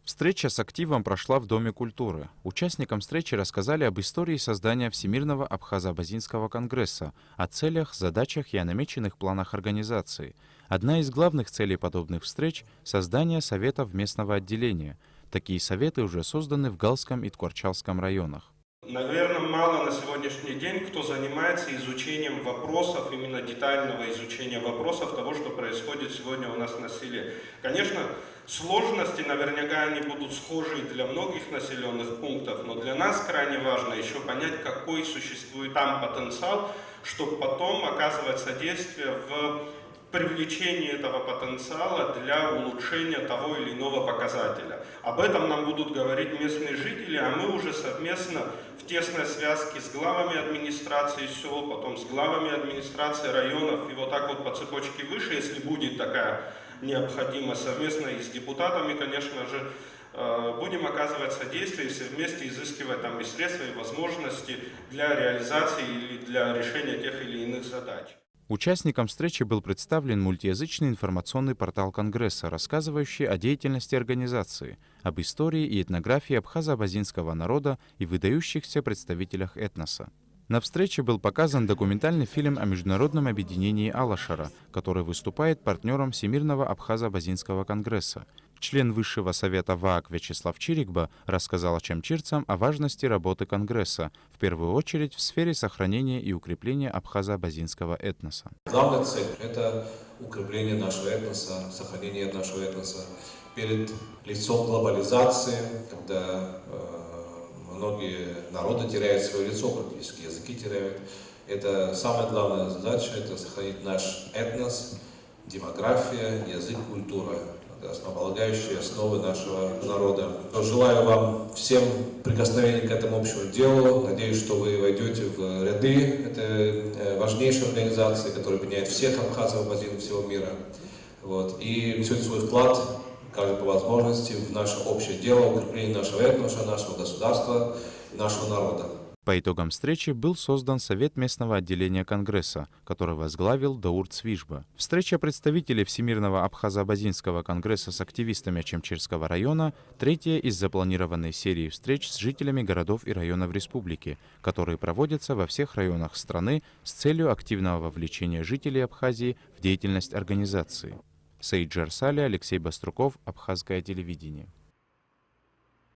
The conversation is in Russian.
Встреча с активом прошла в Доме культуры. Участникам встречи рассказали об истории создания Всемирного Абхазо-Абазинского конгресса, о целях, задачах и о намеченных планах организации. Одна из главных целей подобных встреч – создание советов местного отделения. Такие советы уже созданы в Галском и Ткварчалском районах. Наверное, мало на сегодняшний день кто занимается изучением вопросов, именно детального изучения вопросов того, что происходит сегодня у нас на селе. Конечно, сложности наверняка они будут схожи для многих населенных пунктов, но для нас крайне важно еще понять, какой существует там потенциал, чтобы потом оказывать содействие в привлечении этого потенциала для улучшения того или иного показателя. Об этом нам будут говорить местные жители, а мы уже совместно в тесной связке с главами администрации сел, потом с главами администрации районов и вот так вот по цепочке выше, если будет такая необходимость, совместно и с депутатами, конечно же, будем оказывать содействие и вместе изыскивать там и средства, и возможности для реализации или для решения тех или иных задач. Участникам встречи был представлен мультиязычный информационный портал Конгресса, рассказывающий о деятельности организации, об истории и этнографии абхазо-абазинского народа и выдающихся представителях этноса. На встрече был показан документальный фильм о международном объединении Алашара, который выступает партнером Всемирного Абхазо-Абазинского конгресса. Член Высшего совета ВААК Вячеслав Чирикба рассказал чамчирцам о важности работы Конгресса, в первую очередь в сфере сохранения и укрепления абхазо-абазинского этноса. Главная цель – это укрепление нашего этноса, сохранение нашего этноса перед лицом глобализации, когда многие народы теряют свое лицо, практически языки теряют. Это самая главная задача – это сохранить наш этнос, демография, язык, культура. Это основополагающие основы нашего народа. Желаю вам всем прикосновения к этому общему делу. Надеюсь, что вы войдете в ряды этой важнейшей организации, которая объединяет всех абхазов, абазинов всего мира. И внесете свой вклад, каждый по возможности, в наше общее дело, укрепление нашего этноса, нашего государства и нашего народа. По итогам встречи был создан Совет местного отделения Конгресса, который возглавил Даур Цвижба. Встреча представителей Всемирного Абхазо-Абазинского конгресса с активистами Чамчирского района – третья из запланированной серии встреч с жителями городов и районов республики, которые проводятся во всех районах страны с целью активного вовлечения жителей Абхазии в деятельность организации. Саид Джарсали, Алексей Баструков, Абхазское телевидение.